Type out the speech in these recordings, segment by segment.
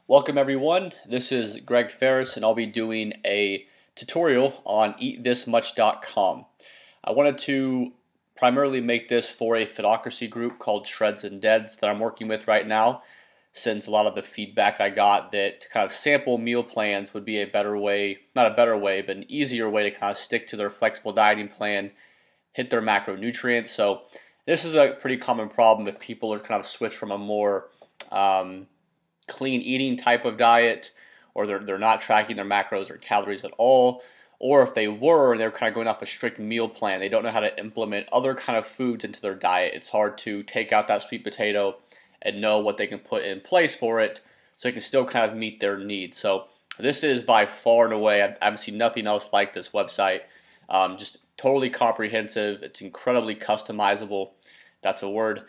Welcome everyone, this is Greg Ferris and I'll be doing a tutorial on eatthismuch.com. I wanted to primarily make this for a fitocracy group called Shreds and Deads that I'm working with right now, since a lot of the feedback I got that to kind of sample meal plans would be a better way, not a better way, but an easier way to kind of stick to their flexible dieting plan, hit their macronutrients. So this is a pretty common problem if people are kind of switched from a more clean eating type of diet, or they're not tracking their macros or calories at all, or if they were and they're kind of going off a strict meal plan, they don't know how to implement other kind of foods into their diet. It's hard to take out that sweet potato and know what they can put in place for it so they can still kind of meet their needs. So this is by far and away, I've seen nothing else like this website. Just totally comprehensive. It's incredibly customizable. That's a word.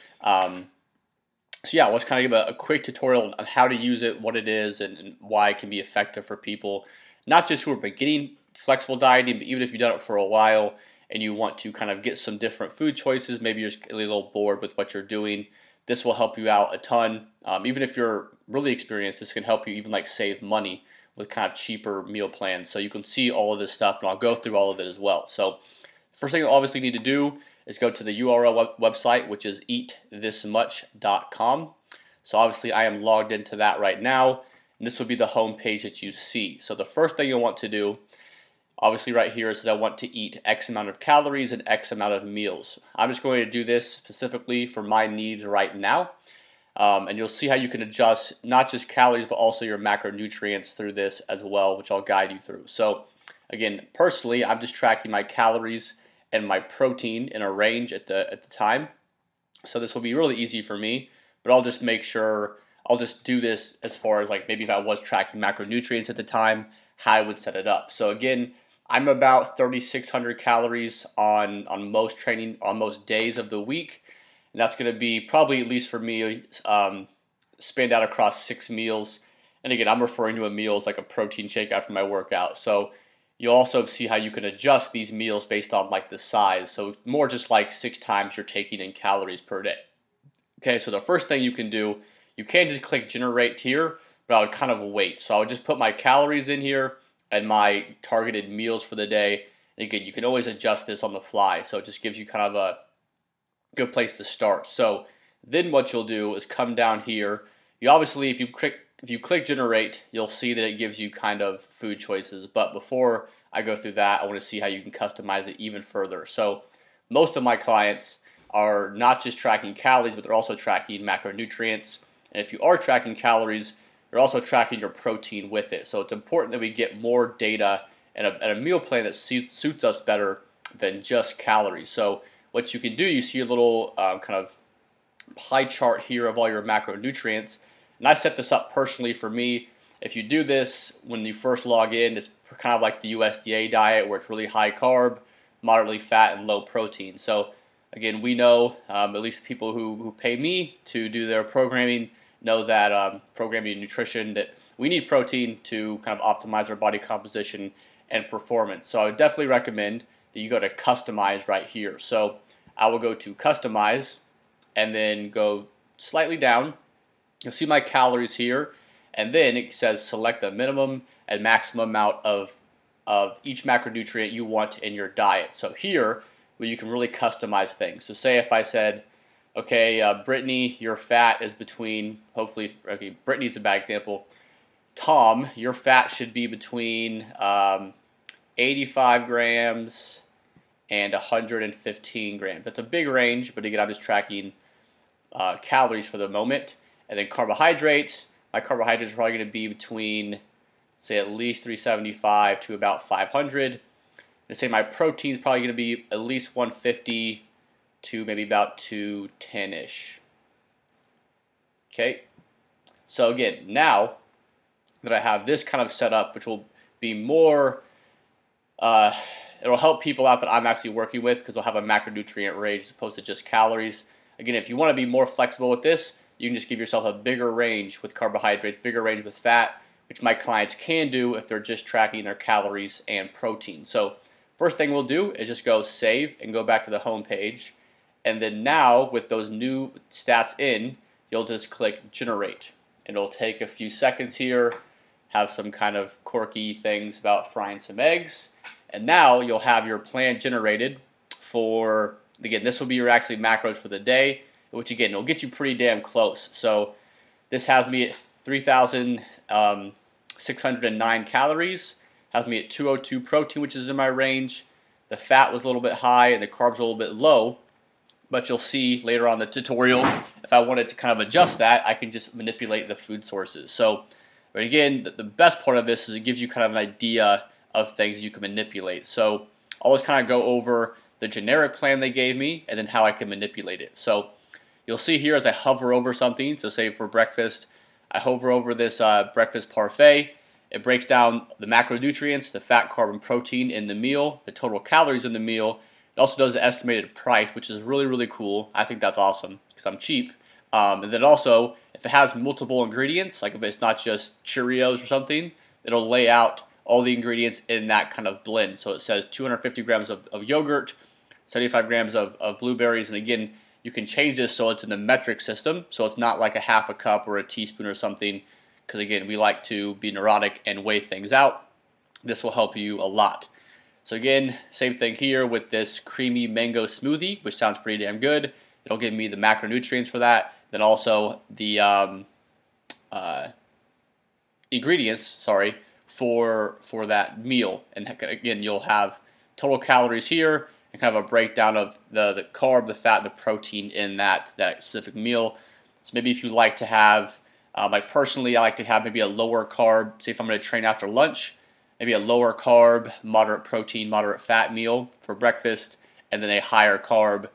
So yeah, let's kind of give a quick tutorial on how to use it, what it is, and why it can be effective for people, not just who are beginning flexible dieting, but even if you've done it for a while and you want to kind of get some different food choices, maybe you're just a little bored with what you're doing, this will help you out a ton. Even if you're really experienced, this can help you even like save money with kind of cheaper meal plans. So you can see all of this stuff, and I'll go through all of it as well. So first thing you obviously need to do is go to the URL website, which is eatthismuch.com. So obviously I am logged into that right now, and this will be the home page that you see. So the first thing you'll want to do, obviously right here, is I want to eat X amount of calories and X amount of meals. I'm just going to do this specifically for my needs right now. And you'll see how you can adjust not just calories, but also your macronutrients through this as well, which I'll guide you through. So again, personally, I'm just tracking my calories and my protein in a range at the time. So this will be really easy for me, but I'll just make sure, I'll just do this as far as like maybe if I was tracking macronutrients at the time, how I would set it up. So again, I'm about 3,600 calories on most days of the week. And that's going to be probably, at least for me, spanned out across 6 meals. And again, I'm referring to a meal as like a protein shake after my workout. So you'll also see how you can adjust these meals based on like the size. So more just like 6 times you're taking in calories per day. Okay, so the first thing you can do, you can just click generate here, but I would kind of wait. So I would just put my calories in here and my targeted meals for the day. And again, you can always adjust this on the fly. So it just gives you kind of a good place to start. So then what you'll do is come down here. You obviously, if you click generate, you'll see that it gives you kind of food choices. But before I go through that, I want to see how you can customize it even further. So most of my clients are not just tracking calories, but they're also tracking macronutrients. And if you are tracking calories, you're also tracking your protein with it. So it's important that we get more data and a meal plan that suits us better than just calories. So what you can do, you see a little kind of pie chart here of all your macronutrients. And I set this up personally for me. If you do this when you first log in, it's kind of like the USDA diet where it's really high carb, moderately fat, and low protein. So again, we know, at least people who pay me to do their programming, know that programming and nutrition, that we need protein to kind of optimize our body composition and performance. So I would definitely recommend that you go to customize right here. So I will go to customize and then go slightly down. You'll see my calories here, and then it says select the minimum and maximum amount of each macronutrient you want in your diet. So here, where you can really customize things. So say if I said, okay, Brittany, your fat is between, hopefully, okay, Brittany's a bad example. Tom, your fat should be between 85 grams and 115 grams. That's a big range, but again, I'm just tracking calories for the moment. And then carbohydrates, my carbohydrates are probably going to be between, say, at least 375 to about 500. Let's say my protein is probably going to be at least 150 to maybe about 210-ish. Okay, so again, now that I have this kind of set up, which will be more, it'll help people out that I'm actually working with because they'll have a macronutrient range as opposed to just calories. Again, if you want to be more flexible with this, you can just give yourself a bigger range with carbohydrates, bigger range with fat, which my clients can do if they're just tracking their calories and protein. So first thing we'll do is just go save and go back to the home page. And then now with those new stats in, you'll just click generate. It'll take a few seconds here, have some kind of quirky things about frying some eggs, and now you'll have your plan generated for, again, this will be your actually macros for the day, which again, it'll get you pretty damn close. So this has me at 3,609 calories, has me at 202 protein, which is in my range. The fat was a little bit high and the carbs a little bit low, but you'll see later on in the tutorial, if I wanted to kind of adjust that, I can just manipulate the food sources. So, but again, the best part of this is it gives you kind of an idea of things you can manipulate. So I'll always kind of go over the generic plan they gave me and then how I can manipulate it. So you'll see here as I hover over something, so say for breakfast, I hover over this breakfast parfait. It breaks down the macronutrients, the fat, carb, and protein in the meal, the total calories in the meal. It also does the estimated price, which is really, really cool. I think that's awesome because I'm cheap. And then also, if it has multiple ingredients, like if it's not just Cheerios or something, it'll lay out all the ingredients in that kind of blend. So it says 250 grams of yogurt, 75 grams of blueberries, and again, you can change this so it's in the metric system, so it's not like a half a cup or a teaspoon or something, because again, we like to be neurotic and weigh things out. This will help you a lot. So again, same thing here with this creamy mango smoothie, which sounds pretty damn good. It'll give me the macronutrients for that, then also the ingredients, sorry, for that meal. And again, you'll have total calories here and kind of a breakdown of the carb, the fat, the protein in that specific meal. So maybe if you like to have, like personally, I like to have maybe a lower carb, say if I'm going to train after lunch, maybe a lower carb, moderate protein, moderate fat meal for breakfast, and then a higher carb,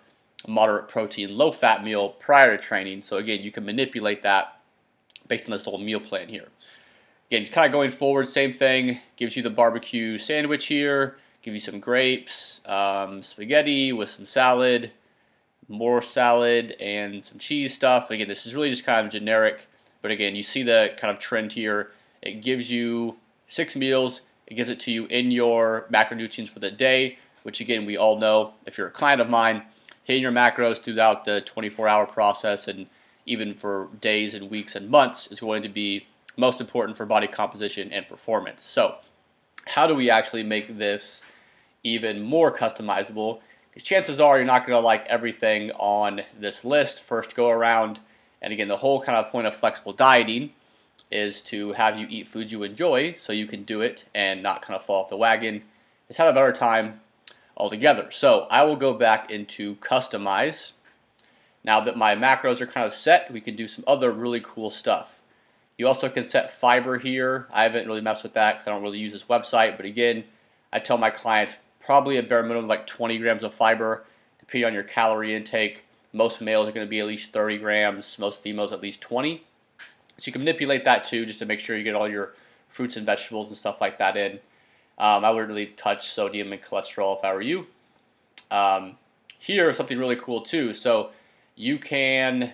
moderate protein, low fat meal prior to training. So again, you can manipulate that based on this little meal plan here. Again, kind of going forward, same thing, gives you the barbecue sandwich here, give you some grapes, spaghetti with some salad, more salad, and some cheese stuff. Again, this is really just kind of generic, but again, you see the kind of trend here. It gives you 6 meals. It gives it to you in your macronutrients for the day, which again, we all know, if you're a client of mine, hitting your macros throughout the 24-hour process and even for days and weeks and months is going to be most important for body composition and performance. So how do we actually make this even more customizable? Because chances are you're not going to like everything on this list first go around. And again, the whole kind of point of flexible dieting is to have you eat food you enjoy so you can do it and not kind of fall off the wagon. Just have a better time altogether. So I will go back into customize. Now that my macros are kind of set, we can do some other really cool stuff. You also can set fiber here. I haven't really messed with that because I don't really use this website, but again, I tell my clients probably a bare minimum like 20 grams of fiber depending on your calorie intake. Most males are going to be at least 30 grams, most females at least 20. So you can manipulate that too just to make sure you get all your fruits and vegetables and stuff like that in. I wouldn't really touch sodium and cholesterol if I were you. Here is something really cool too. So you can,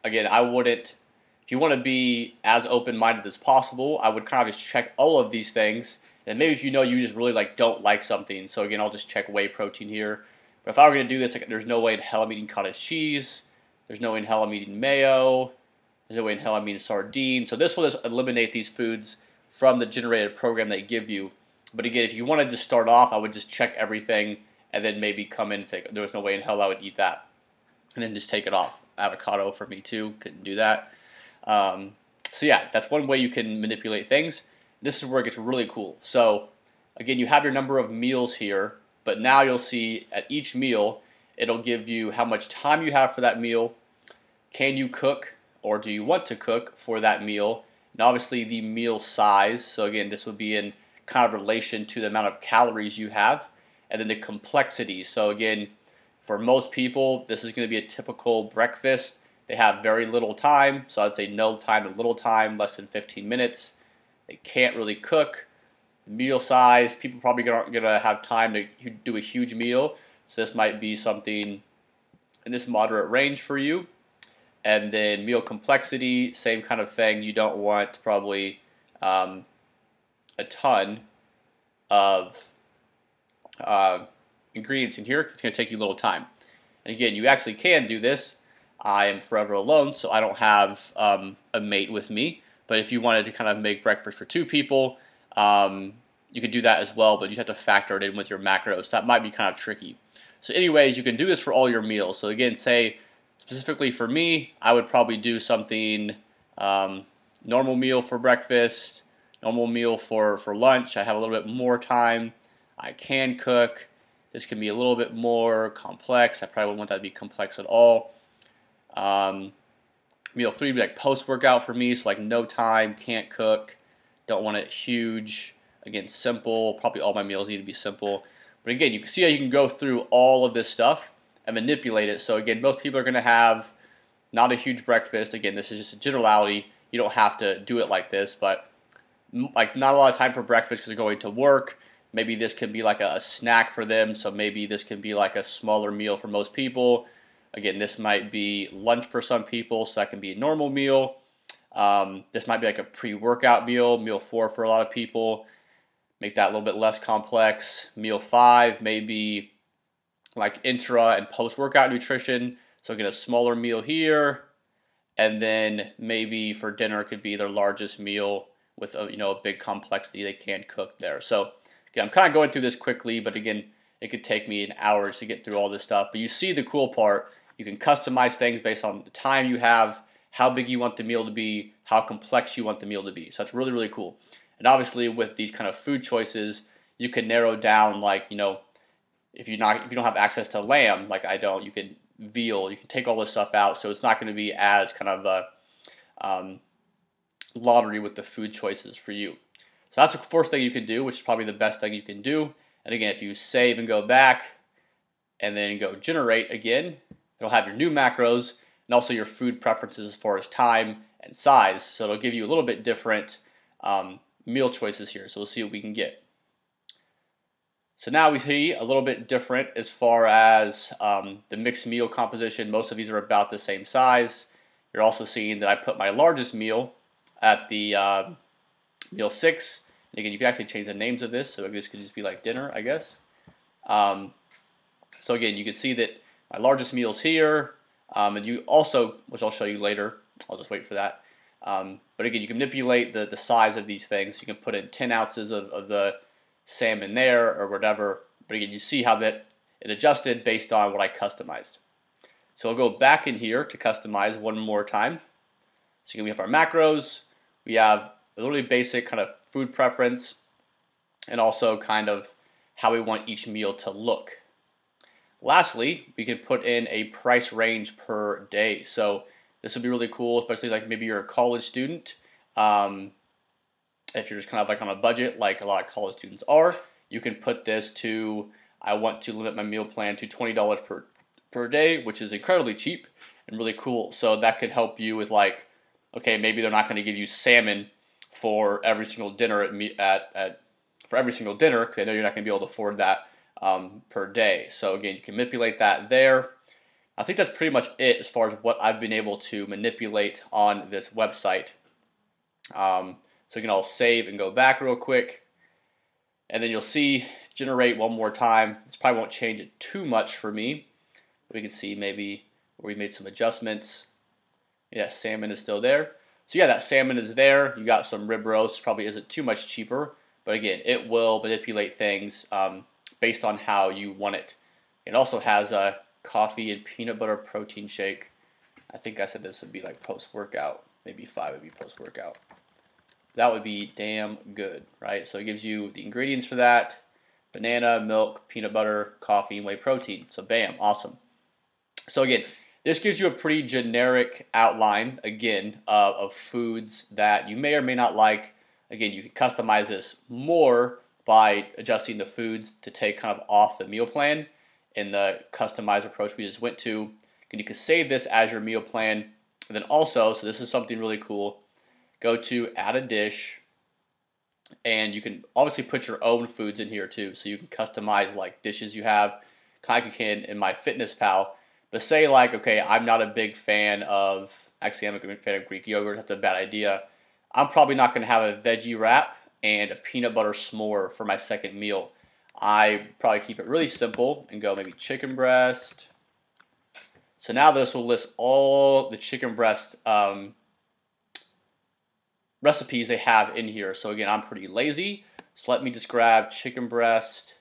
again, I wouldn't, if you want to be as open-minded as possible, I would kind of just check all of these things. And maybe if you know you just really don't like something, so again, I'll just check whey protein here. But if I were going to do this, like, there's no way in hell I'm eating cottage cheese. There's no way in hell I'm eating mayo. There's no way in hell I'm eating sardines. So this will just eliminate these foods from the generated program they give you. But again, if you wanted to start off, I would just check everything and then maybe come in and say, there was no way in hell I would eat that. And then just take it off. Avocado for me too, couldn't do that. So yeah, that's one way you can manipulate things. This is where it gets really cool. So again, you have your number of meals here, but now you'll see at each meal, it'll give you how much time you have for that meal. Can you cook or do you want to cook for that meal? And obviously the meal size. So again, this would be in kind of relation to the amount of calories you have, and then the complexity. So again, for most people, this is going to be a typical breakfast. They have very little time, so I'd say no time to little time, less than 15 minutes. They can't really cook. The meal size, people probably aren't going to have time to do a huge meal, so this might be something in this moderate range for you. And then meal complexity, same kind of thing. You don't want probably a ton of ingredients in here. It's going to take you a little time. And again, you actually can do this. I am forever alone, so I don't have a mate with me. But if you wanted to kind of make breakfast for 2 people, you could do that as well, but you have to factor it in with your macros. That might be kind of tricky. So anyways, you can do this for all your meals. So again, say specifically for me, I would probably do something normal meal for breakfast, normal meal for lunch. I have a little bit more time. I can cook. This can be a little bit more complex. I probably wouldn't want that to be complex at all. Meal 3 would be like post-workout for me, so like no time, can't cook, don't want it huge. Again, simple. Probably all my meals need to be simple. But again, you can see how you can go through all of this stuff and manipulate it. So again, most people are going to have not a huge breakfast. Again, this is just a generality. You don't have to do it like this, but like not a lot of time for breakfast because they're going to work. Maybe this could be like a snack for them. So maybe this can be like a smaller meal for most people. Again, this might be lunch for some people, so that can be a normal meal. This might be like a pre-workout meal, meal 4 for a lot of people. Make that a little bit less complex. Meal 5, maybe like intra and post-workout nutrition. So again, a smaller meal here, and then maybe for dinner it could be their largest meal with a big complexity they can cook there. So again, I'm kind of going through this quickly, but again, it could take me an hour to get through all this stuff. But you see the cool part. You can customize things based on the time you have, how big you want the meal to be, how complex you want the meal to be. So that's really, really cool. And obviously with these kind of food choices, you can narrow down, like, if you don't have access to lamb, like I don't, you can veal, you can take all this stuff out. So it's not going to be as kind of a lottery with the food choices for you. So that's the first thing you can do, which is probably the best thing you can do. And again, if you save and go back and then go generate again, it'll have your new macros and also your food preferences as far as time and size. So it'll give you a little bit different meal choices here. So we'll see what we can get. So now we see a little bit different as far as the mixed meal composition. Most of these are about the same size. You're also seeing that I put my largest meal at the meal 6. And again, you can actually change the names of this. So this could just be like dinner, I guess. So again, you can see that my largest meal is here. And you also, which I'll show you later, I'll just wait for that. But again, you can manipulate the size of these things. You can put in 10 ounces of the salmon there or whatever. But again, you see how that it adjusted based on what I customized. So I'll go back in here to customize one more time. So again, we have our macros. We have a really basic kind of food preference and also kind of how we want each meal to look. Lastly, we can put in a price range per day. So this would be really cool, especially like maybe you're a college student. If you're just kind of like on a budget, like a lot of college students are, you can put this to, I want to limit my meal plan to $20 per day, which is incredibly cheap and really cool. So that could help you with like, okay, maybe they're not going to give you salmon for every single dinner for every single dinner because I know you're not going to be able to afford that per day. So again, you can manipulate that there. I think that's pretty much it as far as what I've been able to manipulate on this website. So again, I'll save and go back real quick. And then you'll see generate one more time. This probably won't change it too much for me. We can see maybe where we made some adjustments. Yeah, salmon is still there. So yeah, that salmon is there. You got some rib roast. Probably isn't too much cheaper. But again, it will manipulate things based on how you want it. It also has a coffee and peanut butter protein shake. I think I said this would be like post-workout. Maybe 5 would be post-workout. That would be damn good, right? So it gives you the ingredients for that. Banana, milk, peanut butter, coffee, and whey protein. So bam, awesome. So again, this gives you a pretty generic outline, again, of foods that you may or may not like. Again, you can customize this more by adjusting the foods to take kind of off the meal plan in the customized approach we just went to. And you can save this as your meal plan. And then also, so this is something really cool, go to add a dish, and you can obviously put your own foods in here too. So you can customize like dishes you have, kind of like you can in MyFitnessPal. But say like, okay, I'm not a big fan of, actually I'm a big fan of Greek yogurt, that's a bad idea. I'm probably not going to have a veggie wrap and a peanut butter s'more for my second meal. I probably keep it really simple and go maybe chicken breast, So now this will list all the chicken breast recipes they have in here. So again, I'm pretty lazy. So let me just grab chicken breast,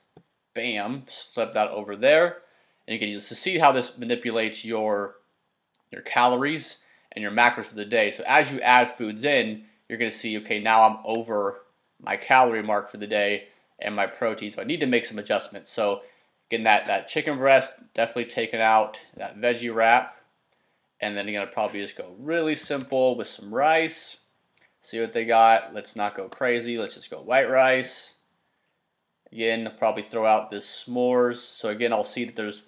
bam, slip that over there. And you can use to see how this manipulates your calories and your macros for the day. So as you add foods in, you're going to see, okay, now I'm over my calorie mark for the day and my protein. So I need to make some adjustments. So again, that chicken breast, definitely taken out, that veggie wrap. And then you're going to probably just go really simple with some rice. See what they got. Let's not go crazy. Let's just go white rice. Again, I'll probably throw out this s'mores. So again, I'll see that this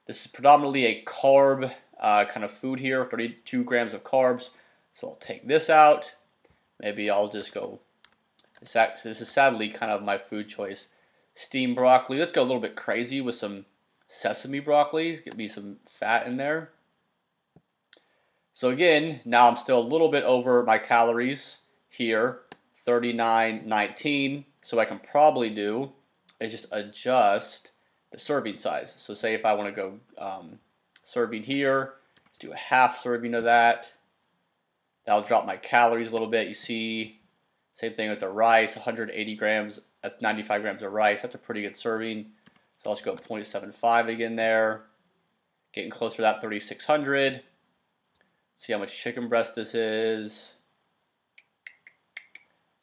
is predominantly a carb kind of food here, 32 grams of carbs. So I'll take this out. Maybe I'll just go, this is sadly kind of my food choice. Steamed broccoli. Let's go a little bit crazy with some sesame broccoli. Get me some fat in there. So again, now I'm still a little bit over my calories here, 39.19. So what I can probably do is just adjust the serving size. So say if I want to go serving here, do a half serving of that. That'll drop my calories a little bit. You see, same thing with the rice, 180 grams, 95 grams of rice. That's a pretty good serving. So let's go 0.75 again there. Getting closer to that 3,600. See how much chicken breast this is.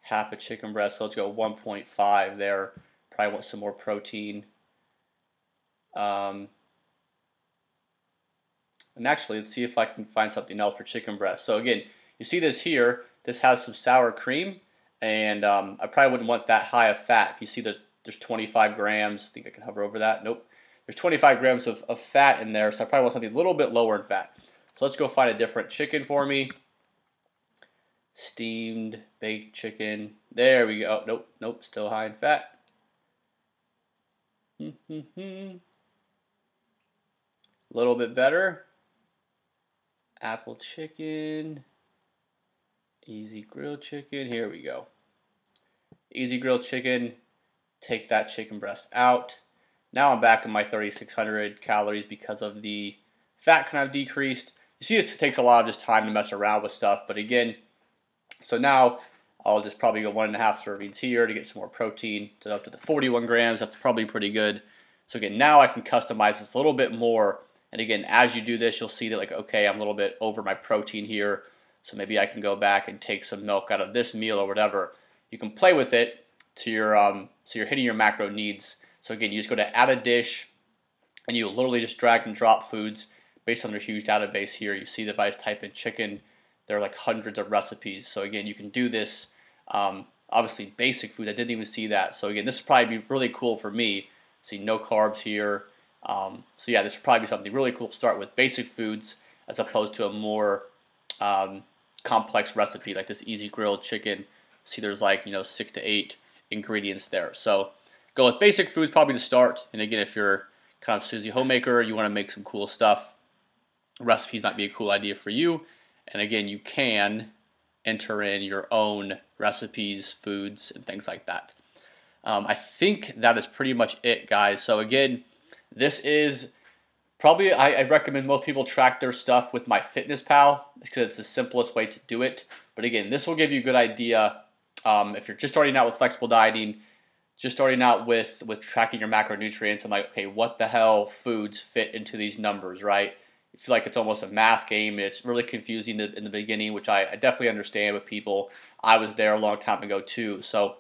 Half a chicken breast, so let's go 1.5 there. Probably want some more protein. And actually, let's see if I can find something else for chicken breast. So again, you see this here. This has some sour cream, and I probably wouldn't want that high of fat. If you see that there's 25 grams, I think I can hover over that. Nope. There's 25 grams of fat in there, so I probably want something a little bit lower in fat. So let's go find a different chicken for me. Steamed, baked chicken. There we go. Nope, nope, still high in fat. A little bit better. Apple chicken. Easy grilled chicken. Here we go. Easy grilled chicken. Take that chicken breast out. Now I'm back in my 3,600 calories because of the fat kind of decreased. You see, it takes a lot of just time to mess around with stuff, but again, so now I'll just probably go 1.5 servings here to get some more protein. So up to the 41 grams, that's probably pretty good. So again, now I can customize this a little bit more. And again, as you do this, you'll see that like, okay, I'm a little bit over my protein here. So maybe I can go back and take some milk out of this meal or whatever. You can play with it to your, so you're hitting your macro needs. So again, you just go to add a dish and you literally just drag and drop foods based on their huge database here. You see that if I just type in chicken, there are like hundreds of recipes. So again, you can do this. Obviously, basic food. I didn't even see that. So again, this would probably be really cool for me. See, no carbs here. So yeah, this would probably be something really cool to start with basic foods as opposed to a more complex recipe like this easy grilled chicken. See, there's like 6 to 8 ingredients there. So go with basic foods probably to start. And again, if you're kind of Susie homemaker, you want to make some cool stuff, recipes might be a cool idea for you. And again, you can enter in your own recipes, foods, and things like that. I think that is pretty much it, guys. So again, this is probably, I recommend most people track their stuff with MyFitnessPal because it's the simplest way to do it. But again, this will give you a good idea if you're just starting out with flexible dieting, just starting out with tracking your macronutrients. I'm like, okay, what the hell foods fit into these numbers, right? I feel like it's almost a math game. It's really confusing in the beginning, which I definitely understand with people. I was there a long time ago too. So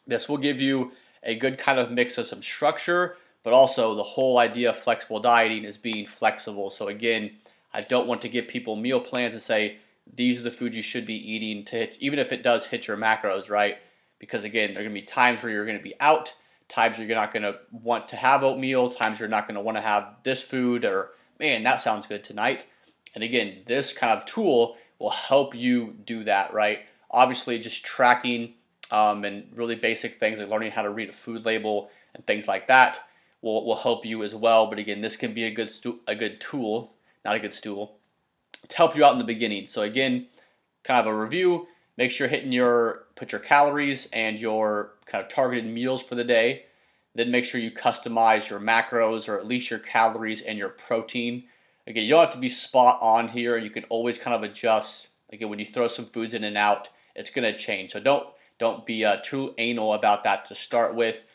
this will give you a good kind of mix of some structure, but also the whole idea of flexible dieting is being flexible. So again, I don't want to give people meal plans and say, these are the foods you should be eating to hit, even if it does hit your macros, right? Because again, there are going to be times where you're going to be out, times where you're not going to want to have oatmeal, times you're not going to want to have this food, or man, that sounds good tonight. And again, this kind of tool will help you do that, right? Obviously, just tracking and really basic things like learning how to read a food label and things like that will help you as well. But again, this can be a good tool, not a good stool, to help you out in the beginning. So again, kind of a review. Make sure you're put your calories and your kind of targeted meals for the day. Then make sure you customize your macros, or at least your calories and your protein Again, you don't have to be spot on here. You can always kind of adjust. Again, when you throw some foods in and out, it's going to change. So don't be too anal about that to start with.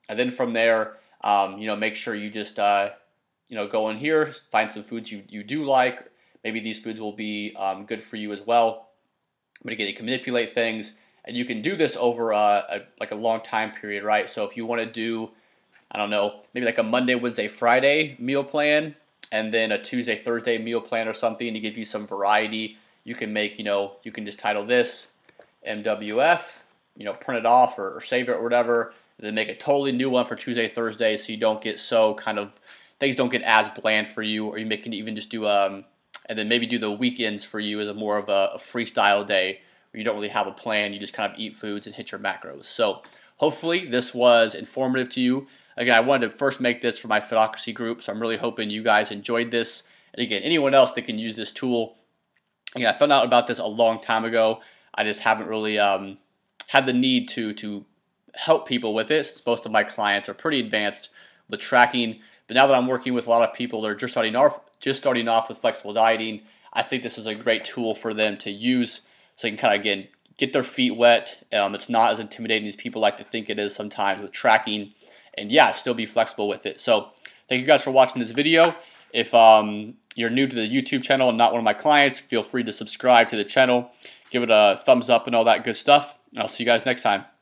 And then from there, make sure you just go in here, find some foods you do like. Maybe these foods will be good for you as well. But again, you can manipulate things, and you can do this over a long time period, right? So if you want to do, I don't know, maybe like a Monday, Wednesday, Friday meal plan, and then a Tuesday, Thursday meal plan or something to give you some variety, you can make, you can just title this MWF, print it off or save it or whatever, and then make a totally new one for Tuesday, Thursday, so you don't get so kind of, things don't get as bland for you, or you can even just do, and then maybe do the weekends for you as more of a freestyle day where you don't really have a plan, you just kind of eat foods and hit your macros. So hopefully this was informative to you. Again, I wanted to first make this for my Fitocracy group, so I'm really hoping you guys enjoyed this. And again, anyone else that can use this tool, again, I found out about this a long time ago. I just haven't really had the need to help people with it, since most of my clients are pretty advanced with tracking. But now that I'm working with a lot of people that are just starting off with flexible dieting, I think this is a great tool for them to use, so they can kind of, again, get their feet wet. It's not as intimidating as people like to think it is sometimes with tracking, and yeah, still be flexible with it. So thank you guys for watching this video. If you're new to the YouTube channel and not one of my clients, feel free to subscribe to the channel, give it a thumbs up and all that good stuff, and I'll see you guys next time.